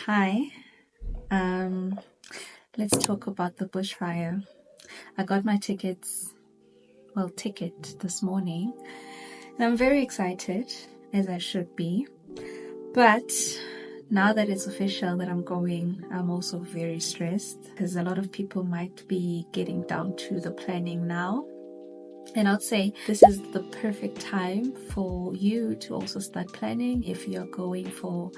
Hi, um, let's talk about the bushfire. I got my ticket this morning, and I'm very excited, as I should be. But now that it's official that I'm going, I'm also very stressed because a lot of people might be getting down to the planning now. And I'd say this is the perfect time for you to also start planning if you're going for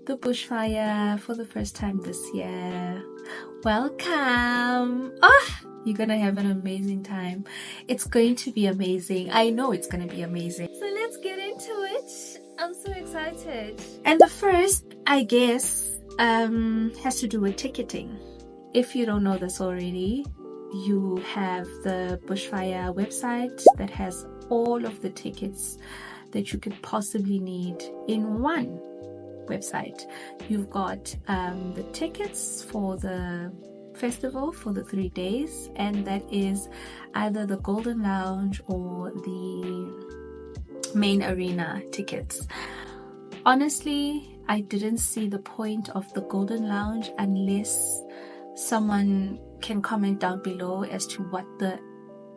the bushfire for the first time this year. Welcome! You're gonna have an amazing time. It's going to be amazing. I know it's gonna be amazing. So let's get into it. I'm so excited. And the first, I guess, has to do with ticketing. If you don't know this already, you have the Bushfire website that has all of the tickets that you could possibly need in one website. You've got the tickets for the festival for the 3 days, and that is either the Golden Lounge or the main arena tickets. Honestly, I didn't see the point of the Golden Lounge unless someone can comment down below as to what the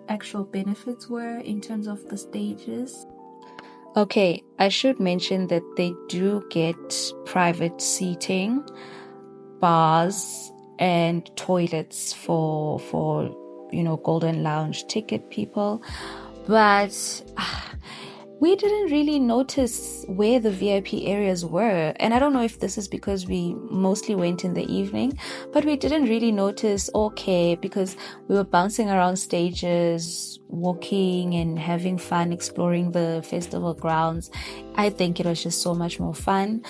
actual benefits were in terms of the stages. Okay, I should mention that they do get private seating, bars, and toilets for Golden Lounge ticket people, but we didn't really notice where the VIP areas were. And I don't know if this is because we mostly went in the evening, but we didn't really notice, because we were bouncing around stages, walking and having fun, exploring the festival grounds. I think it was just so much more fun.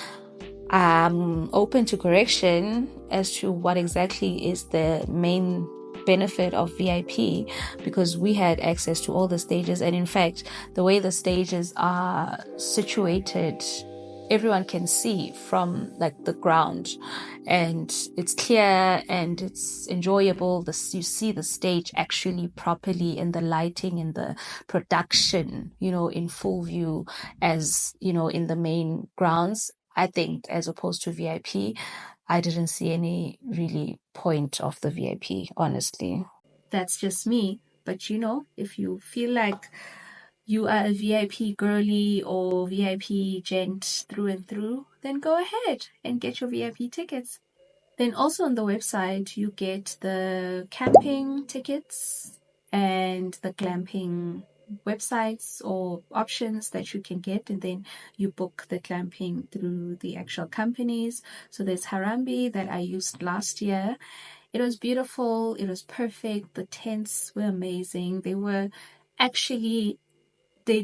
I'm open to correction as to what exactly is the main benefit of VIP, because we had access to all the stages, and in fact the way the stages are situated, everyone can see from like the ground, and it's clear and it's enjoyable. You see the stage actually properly, in the lighting, in the production, in full view, as in the main grounds. I think, as opposed to VIP, I didn't see any really point of the VIP, honestly. That's just me. But if you feel like you are a VIP girly or VIP gent through and through, then go ahead and get your VIP tickets. Then also on the website, you get the camping tickets and the glamping websites or options that you can get, and then you book the glamping through the actual companies. So there's Harambe that I used last year. It was beautiful. It was perfect. The tents were amazing. They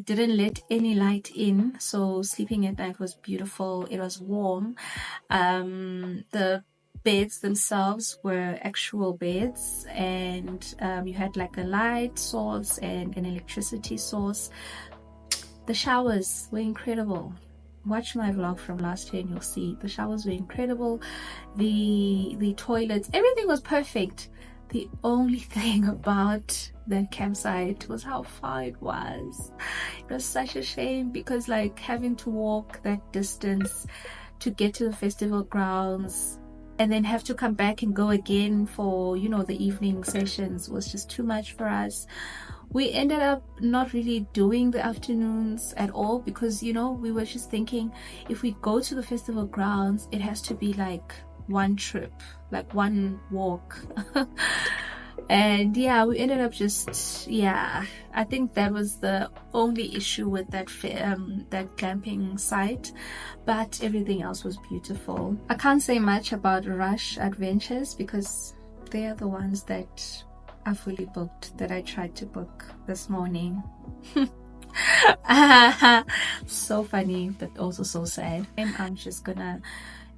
didn't let any light in, so sleeping at night was beautiful. It was warm. The beds themselves were actual beds, and you had like a light source and an electricity source. The showers were incredible. Watch my vlog from last year and you'll see the showers were incredible. The toilets, everything was perfect. The only thing about that campsite was how far it was. It was such a shame, because like having to walk that distance to get to the festival grounds and then have to come back and go again for the evening sessions was just too much for us. We ended up not really doing the afternoons at all, because we were just thinking, if we go to the festival grounds, it has to be like one trip, like one walk. And yeah, we ended up I think that was the only issue with that camping site, but everything else was beautiful. I can't say much about Rush Adventures because they are the ones that are fully booked, that I tried to book this morning. So funny, but also so sad. And I'm just gonna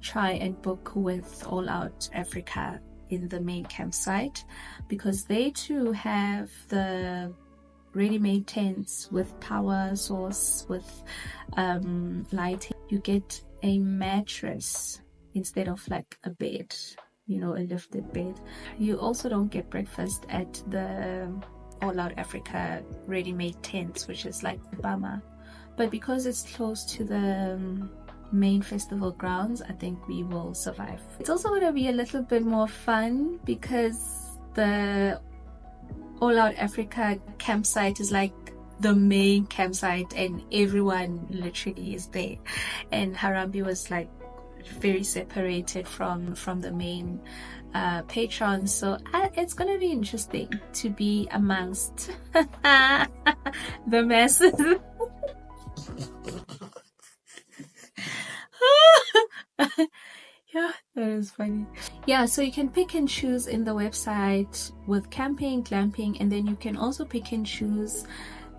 try and book with All Out Africa in the main campsite, because they too have the ready-made tents with power source, with lighting. You get a mattress instead of like a bed, a lifted bed. You also don't get breakfast at the All Out Africa ready-made tents, which is like a bummer. But because it's close to the main festival grounds, I think we will survive. It's also going to be a little bit more fun because the All Out Africa campsite is like the main campsite and everyone literally is there, and Harambee was like very separated from the main patrons, so it's gonna be interesting to be amongst the masses. Yeah, that is funny. Yeah, so you can pick and choose in the website with camping, glamping, and then you can also pick and choose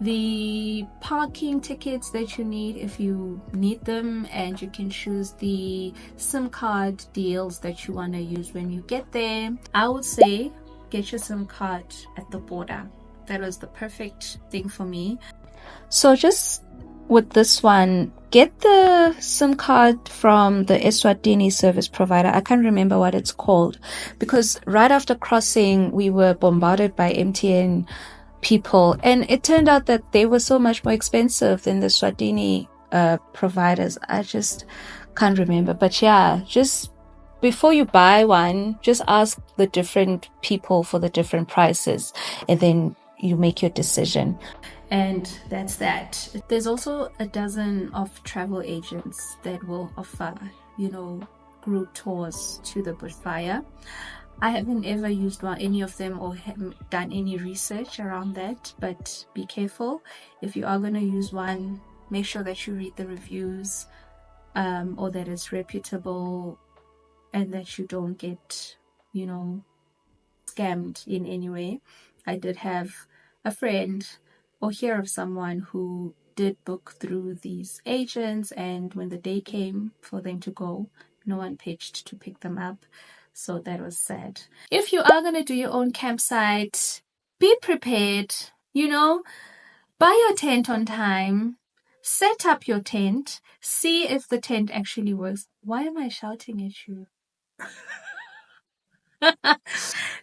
the parking tickets that you need if you need them, and you can choose the SIM card deals that you want to use when you get there. I would say get your SIM card at the border. That was the perfect thing for me. So just with this one, get the SIM card from the Eswatini service provider. I can't remember what it's called, because right after crossing we were bombarded by MTN people, and it turned out that they were so much more expensive than the Swatini providers. I just can't remember, but yeah, just before you buy one, just ask the different people for the different prices, and then you make your decision. And that's that. There's also a dozen of travel agents that will offer, group tours to the bushfire. I haven't ever used any of them or done any research around that, but be careful. If you are going to use one, make sure that you read the reviews, or that it's reputable, and that you don't get, scammed in any way. I did have a friend or hear of someone who did book through these agents, and when the day came for them to go, no one pitched to pick them up. So that was sad. If you are going to do your own campsite, be prepared, buy your tent on time, set up your tent, see if the tent actually works. Why am I shouting at you?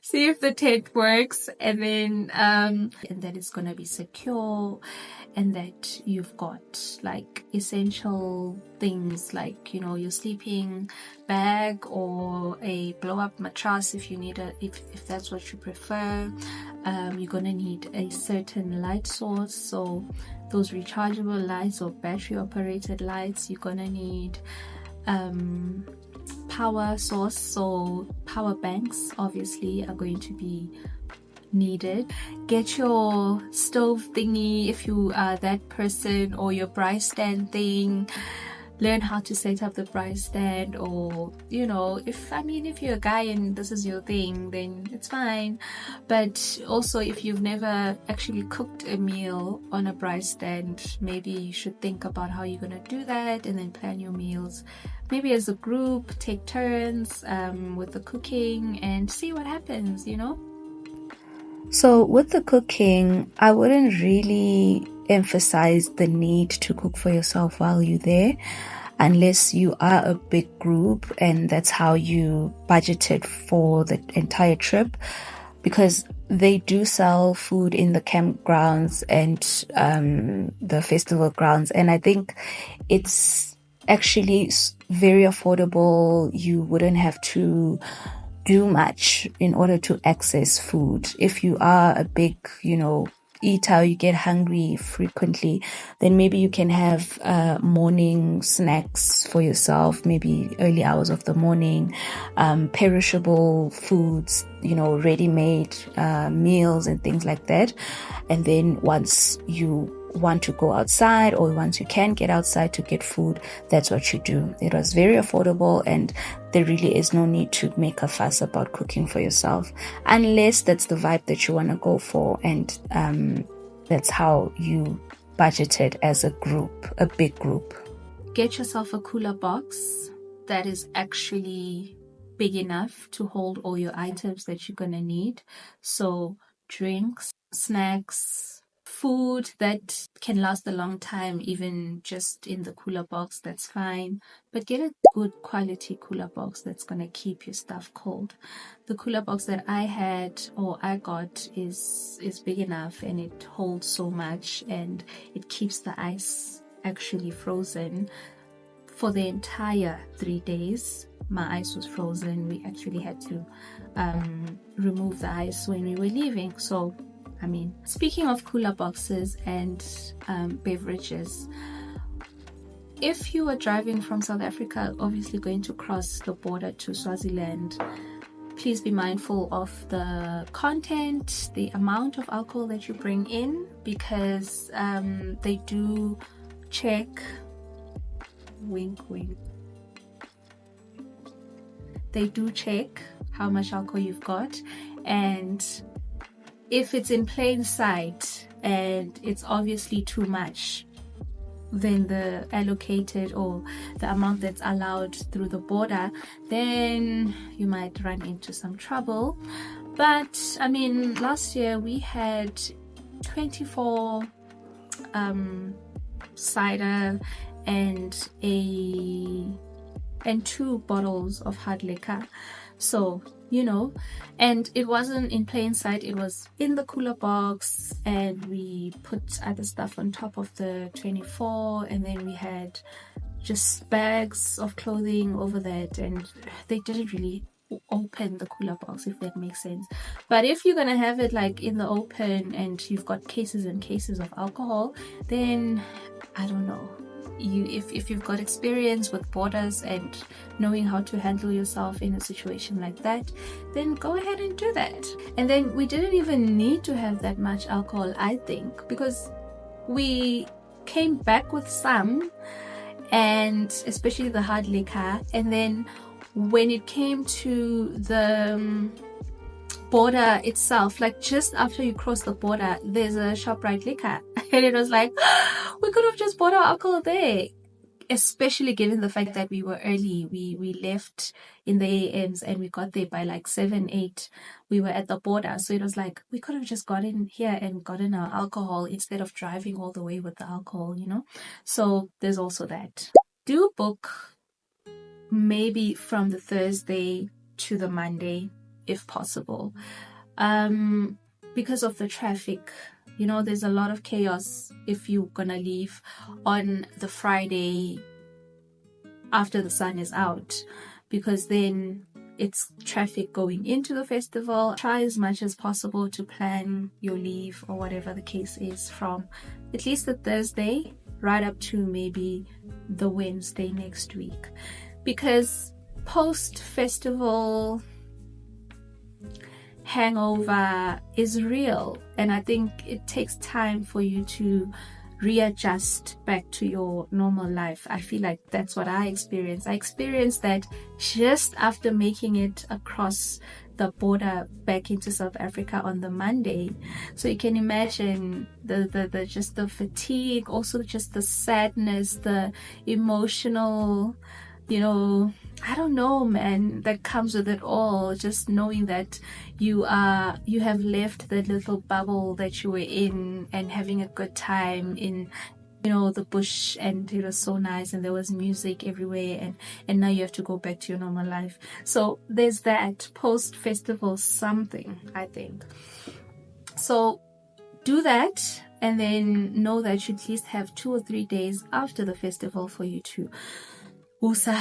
See if the tent works, and then and that it's going to be secure, and that you've got like essential things like your sleeping bag or a blow-up mattress if you need if that's what you prefer. You're gonna need a certain light source, so those rechargeable lights or battery operated lights. You're gonna need power source, so power banks obviously are going to be needed. Get your stove thingy if you are that person, or your braai stand thing. Learn how to set up the braai stand, or if you're a guy and this is your thing, then it's fine. But also, if you've never actually cooked a meal on a braai stand, maybe you should think about how you're gonna do that, and then plan your meals maybe as a group, take turns with the cooking, and see what happens. So with the cooking, I wouldn't really emphasize the need to cook for yourself while you're there, unless you are a big group and that's how you budgeted for the entire trip, because they do sell food in the campgrounds and the festival grounds, and I think it's actually very affordable. You wouldn't have to do much in order to access food. If you are a big, eater, you get hungry frequently, then maybe you can have morning snacks for yourself, maybe early hours of the morning, perishable foods, ready-made meals and things like that. And then once you want to go outside, or once you can get outside to get food, that's what you do. It was very affordable, and there really is no need to make a fuss about cooking for yourself, unless that's the vibe that you want to go for, and that's how you budgeted as a group, a big group. Get yourself a cooler box that is actually big enough to hold all your items that you're gonna need. So drinks, snacks, food that can last a long time, even just in the cooler box, that's fine. But get a good quality cooler box that's gonna keep your stuff cold. The cooler box that I got is big enough, and it holds so much, and it keeps the ice actually frozen for the entire 3 days. My ice was frozen. We actually had to remove the ice when we were leaving. So, I mean, speaking of cooler boxes and beverages, if you are driving from South Africa, obviously going to cross the border to Swaziland, please be mindful of the content, the amount of alcohol that you bring in, because they do check, wink wink, they do check how much alcohol you've got, and if it's in plain sight and it's obviously too much, then the allocated or the amount that's allowed through the border, then you might run into some trouble. But I mean, last year we had 24 cider and 2 bottles of hard liquor. So, you know, and it wasn't in plain sight, it was in the cooler box, and we put other stuff on top of the 24, and then we had just bags of clothing over that, and they didn't really open the cooler box, if that makes sense. But if you're gonna have it like in the open and you've got cases and cases of alcohol, then I don't know, if you've got experience with borders and knowing how to handle yourself in a situation like that, then go ahead and do that. And then we didn't even need to have that much alcohol, I think, because we came back with some, and especially the hard liquor, and then when it came to the border itself, like just after you cross the border, there's a ShopRite liquor, and it was like, we could have just bought our alcohol there, especially given the fact that we were early. We left in the AMs and we got there by like 7-8. We were at the border, so it was like we could have just gotten here and gotten our alcohol instead of driving all the way with the alcohol, you know. So there's also that. Do book maybe from the Thursday to the Monday if possible, because of the traffic. You know, there's a lot of chaos if you're gonna leave on the Friday after the sun is out, because then it's traffic going into the festival. Try as much as possible to plan your leave or whatever the case is from at least the Thursday right up to maybe the Wednesday next week, because post-festival hangover is real, and I think it takes time for you to readjust back to your normal life. I feel like that's what I experienced. I experienced that just after making it across the border back into South Africa on the Monday. So you can imagine the just the fatigue, also just the sadness, the emotional, you know, I don't know, man, that comes with it all. Just knowing that you have left that little bubble that you were in and having a good time in, you know, the bush, and it was so nice and there was music everywhere, and now you have to go back to your normal life. So there's that post-festival something, I think. So do that, and then know that you at least have 2 or 3 days after the festival for you to usa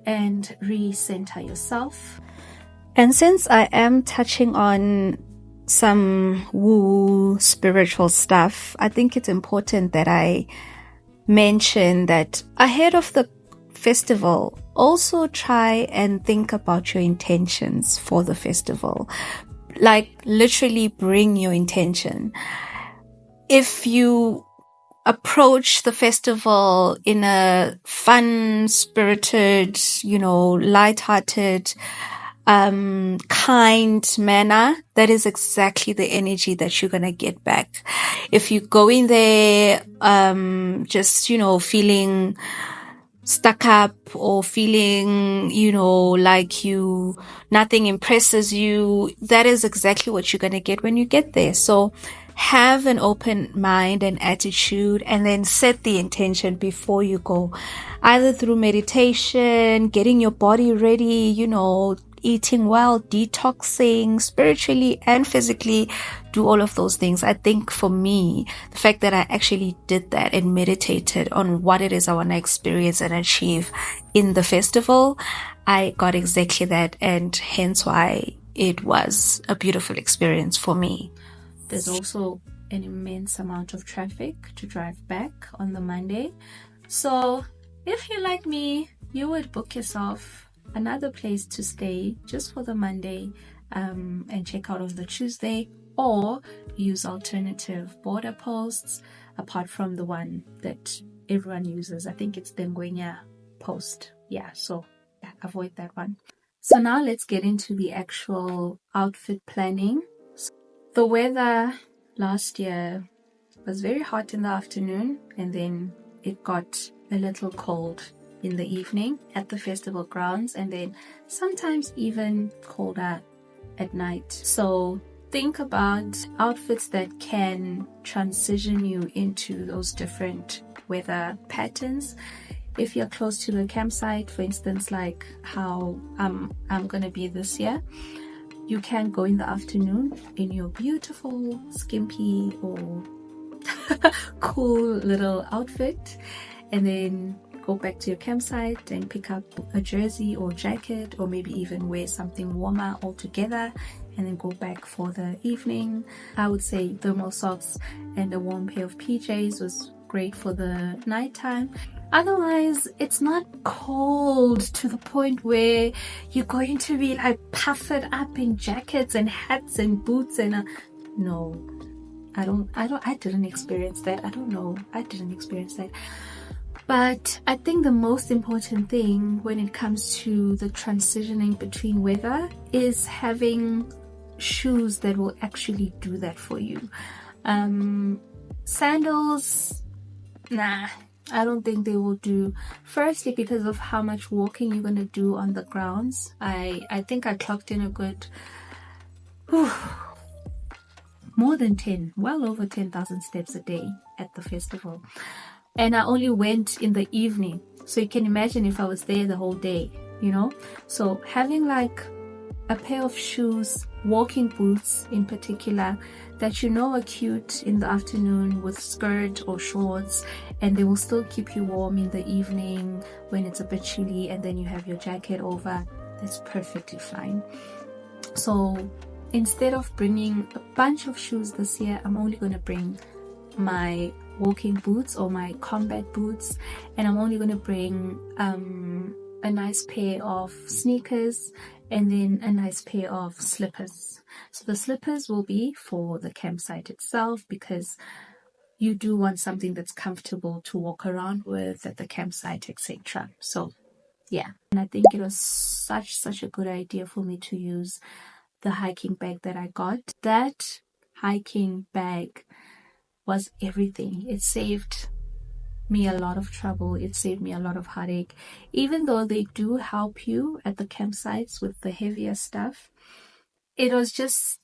and recenter yourself. And since I am touching on some woo spiritual stuff, I think it's important that I mention that ahead of the festival, also try and think about your intentions for the festival. Like, literally bring your intention. If you approach the festival in a fun, spirited, you know, light-hearted, kind manner, that is exactly the energy that you're gonna get back. If you go in there, just, you know, feeling stuck up or feeling, you know, like nothing impresses you, that is exactly what you're gonna get when you get there. So have an open mind and attitude, and then set the intention before you go, either through meditation, getting your body ready, you know, eating well, detoxing spiritually and physically do all of those things. I think for me, the fact that I actually did that and meditated on what it is I want to experience and achieve in the festival, I got exactly that, and hence why it was a beautiful experience for me. There's also an immense amount of traffic to drive back on the Monday. So if you're like me, you would book yourself another place to stay just for the Monday and check out on the Tuesday, or use alternative border posts apart from the one that everyone uses. I think it's the Ngwenya post. So avoid that one. So now let's get into the actual outfit planning. The weather last year was very hot in the afternoon, and then it got a little cold in the evening at the festival grounds, and then sometimes even colder at night. So think about outfits that can transition you into those different weather patterns. If you're close to the campsite, for instance, like how I'm gonna be this year, you can go in the afternoon in your beautiful skimpy or cool little outfit, and then go back to your campsite and pick up a jersey or jacket, or maybe even wear something warmer altogether, and then go back for the evening. I would say thermal socks and a warm pair of PJs was great for the nighttime. Otherwise, it's not cold to the point where you're going to be like puffed up in jackets and hats and boots and no, I didn't experience that. I didn't experience that. But I think the most important thing when it comes to the transitioning between weather is having shoes that will actually do that for you. Sandals, nah, I don't think they will do. Firstly, because of how much walking you're going to do on the grounds. I think I clocked in a good more than 10, well over 10,000 steps a day at the festival. And I only went in the evening. So you can imagine if I was there the whole day, So having like a pair of shoes, walking boots in particular, that are cute in the afternoon with skirt or shorts, and they will still keep you warm in the evening when it's a bit chilly, and then you have your jacket over, that's perfectly fine. So instead of bringing a bunch of shoes this year, I'm only going to bring my walking boots or my combat boots, and I'm only going to bring a nice pair of sneakers and then a nice pair of slippers. So the slippers will be for the campsite itself, because you do want something that's comfortable to walk around with at the campsite, etc. So and I think it was such a good idea for me to use the hiking bag that I got. That hiking bag was everything. It saved me a lot of trouble. It saved me a lot of heartache. Even though they do help you at the campsites with the heavier stuff, it was just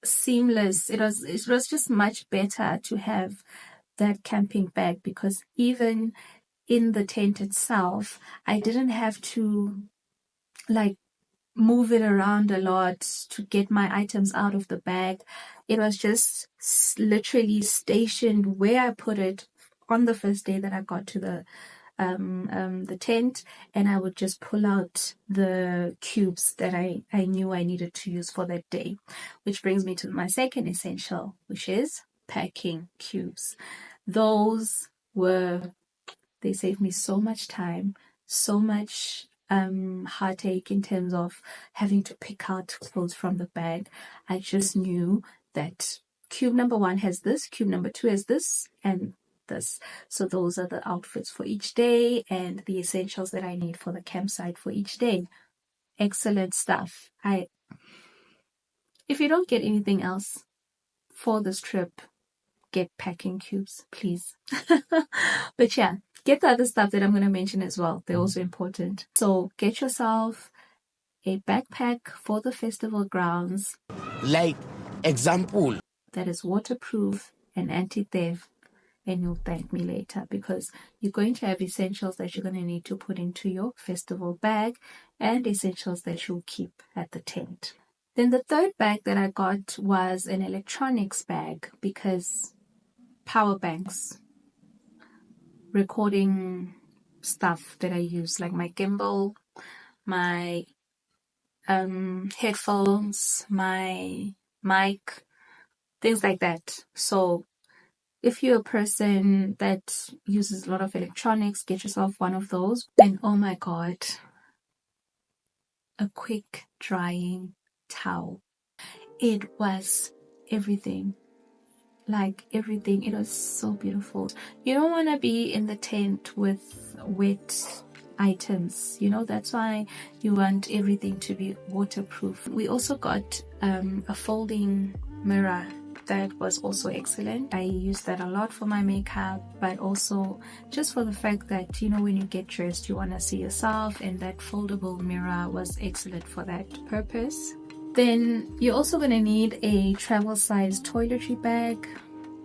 seamless. It was just much better to have that camping bag, because even in the tent itself, I didn't have to like move it around a lot to get my items out of the bag. It was just literally stationed where I put it on the first day that I got to the tent, and I would just pull out the cubes that I knew I needed to use for that day. Which brings me to my second essential, which is packing cubes. They saved me so much time, so much heartache in terms of having to pick out clothes from the bag. I just knew that cube number 1 has this, cube number 2 has this, and this. So those are the outfits for each day and the essentials that I need for the campsite for each day. Excellent stuff. If you don't get anything else for this trip, get packing cubes, please. But get the other stuff that I'm going to mention as well. They're also important. So get yourself a backpack for the festival grounds. Like example, that is waterproof and anti-theft, and you'll thank me later, because you're going to have essentials that you're going to need to put into your festival bag and essentials that you'll keep at the tent. Then the third bag that I got was an electronics bag, because power banks, recording stuff that I use, like my gimbal, my headphones, my mic, things like that. So if you're a person that uses a lot of electronics, get yourself one of those. And oh my God, a quick drying towel. It was everything. Like everything. It was so beautiful. You don't want to be in the tent with wet items, that's why you want everything to be waterproof. We also got a folding mirror that was also excellent. I use that a lot for my makeup, but also just for the fact that when you get dressed you want to see yourself, and that foldable mirror was excellent for that purpose. Then you're also going to need a travel size toiletry bag,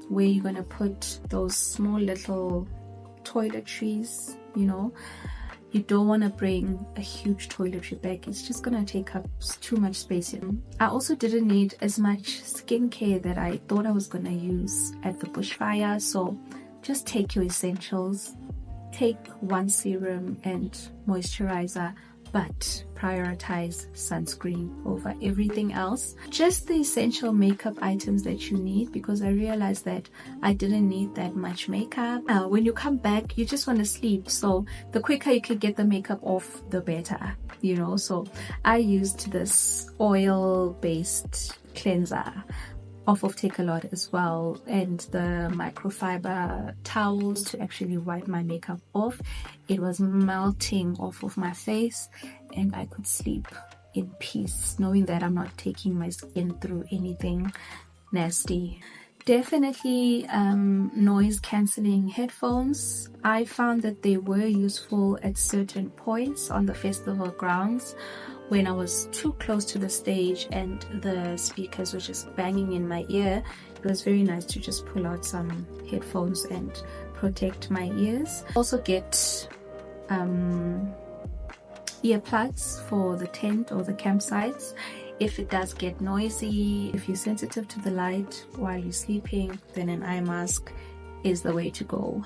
where you're going to put those small little toiletries. You don't want to bring a huge toiletry bag. It's just going to take up too much space. I also didn't need as much skincare that I thought I was going to use at the bushfire. So just take your essentials. Take one serum and moisturizer, but prioritize sunscreen over everything else. Just the essential makeup items that you need, because I realized that I didn't need that much makeup. When you come back, you just want to sleep. So the quicker you can get the makeup off, the better, So I used this oil-based cleanser off of Take A Lot as well, and the microfiber towels to actually wipe my makeup off. It was melting off of my face, and I could sleep in peace knowing that I'm not taking my skin through anything nasty. Definitely noise cancelling headphones. I found that they were useful at certain points on the festival grounds, when I was too close to the stage and the speakers were just banging in my ear. It was very nice to just pull out some headphones and protect my ears. Also get earplugs for the tent or the campsites. If it does get noisy, if you're sensitive to the light while you're sleeping, then an eye mask is the way to go.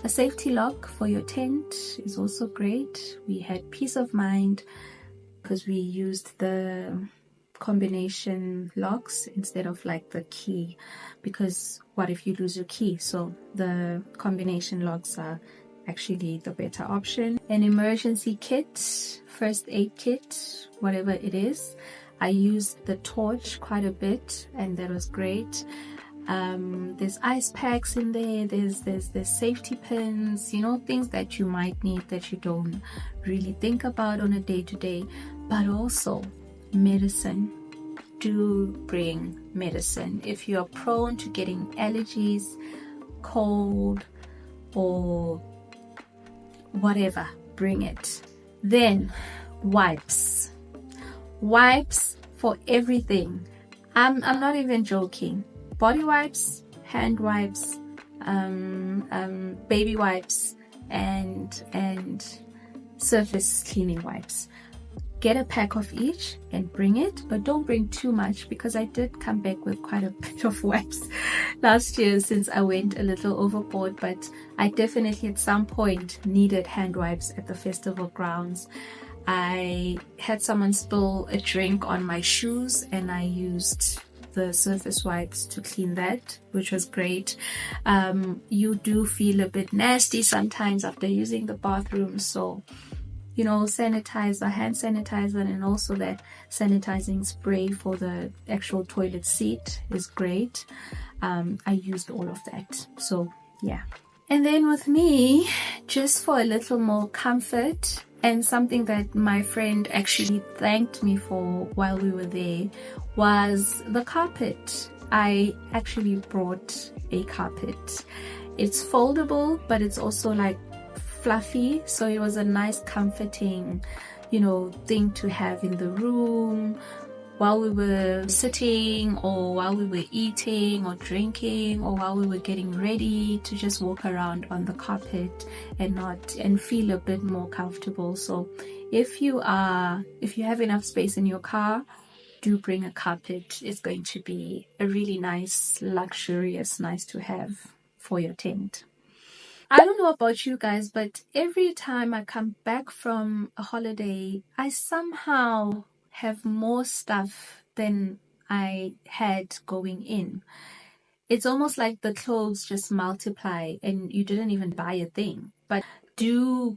A safety lock for your tent is also great. We had peace of mind because we used the combination locks instead of like the key, because what if you lose your key? So the combination locks are actually the better option. An emergency kit, first aid kit, whatever it is. I used the torch quite a bit, and that was great. There's ice packs in there, there's safety pins, things that you might need that you don't really think about on a day-to-day. But also medicine. Do bring medicine. If you are prone to getting allergies, cold, or whatever, bring it. Then wipes for everything. I'm not even joking. Body wipes, hand wipes, baby wipes, and surface cleaning wipes. Get a pack of each and bring it, but don't bring too much, because I did come back with quite a bit of wipes last year since I went a little overboard. But I definitely at some point needed hand wipes at the festival grounds. I had someone spill a drink on my shoes, and I used the surface wipes to clean that, which was great. You do feel a bit nasty sometimes after using the bathroom, so sanitizer, hand sanitizer, and also that sanitizing spray for the actual toilet seat is great. I used all of that, so yeah. And then with me, just for a little more comfort, and something that my friend actually thanked me for while we were there, was the carpet. I actually brought a carpet. It's foldable, but it's also like fluffy, so it was a nice comforting thing to have in the room while we were sitting, or while we were eating or drinking, or while we were getting ready to just walk around on the carpet and feel a bit more comfortable. So if you have enough space in your car, do bring a carpet. It's going to be a really nice, luxurious, nice to have for your tent. I don't know about you guys, but every time I come back from a holiday, I somehow have more stuff than I had going in. It's almost like the clothes just multiply and you didn't even buy a thing. But do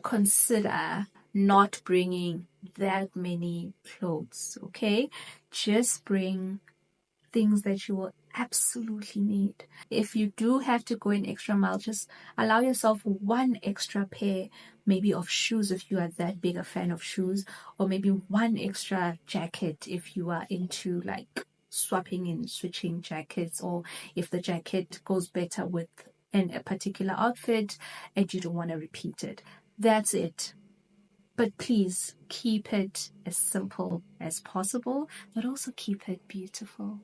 consider not bringing that many clothes, okay? Just bring things that you will absolutely need. If you do have to go an extra mile, just allow yourself one extra pair, maybe of shoes if you are that big a fan of shoes, or maybe one extra jacket if you are into like swapping and switching jackets, or if the jacket goes better with a particular outfit and you don't want to repeat it. That's it. But please keep it as simple as possible, but also keep it beautiful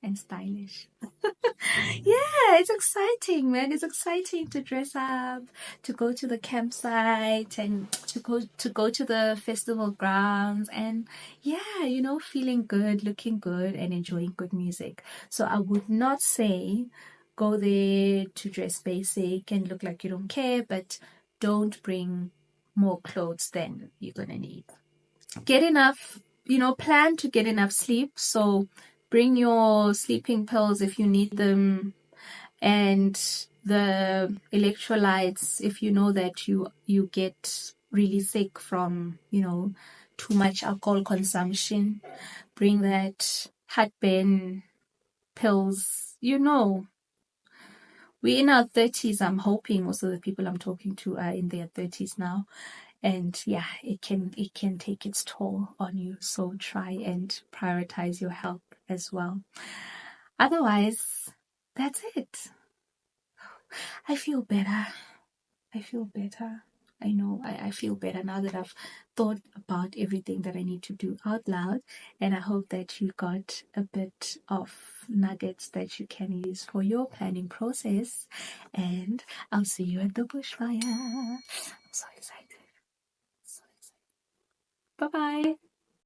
and stylish. Yeah, it's exciting, man. It's exciting to dress up, to go to the campsite, and to go to the festival grounds, and yeah, feeling good, looking good, and enjoying good music. So I would not say go there to dress basic and look like you don't care, but don't bring more clothes than you're gonna need. Get enough, plan to get enough sleep. So bring your sleeping pills if you need them, and the electrolytes if you know that you get really sick from, too much alcohol consumption. Bring that. Heartburn pills. We're in our 30s. I'm hoping most of the people I'm talking to are in their 30s now. And yeah, it can take its toll on you. So try and prioritize your health as well. Otherwise, that's it. I feel better. I know I feel better now that I've thought about everything that I need to do out loud. And I hope that you got a bit of nuggets that you can use for your planning process. And I'll see you at the bushfire. I'm so excited. Bye-bye.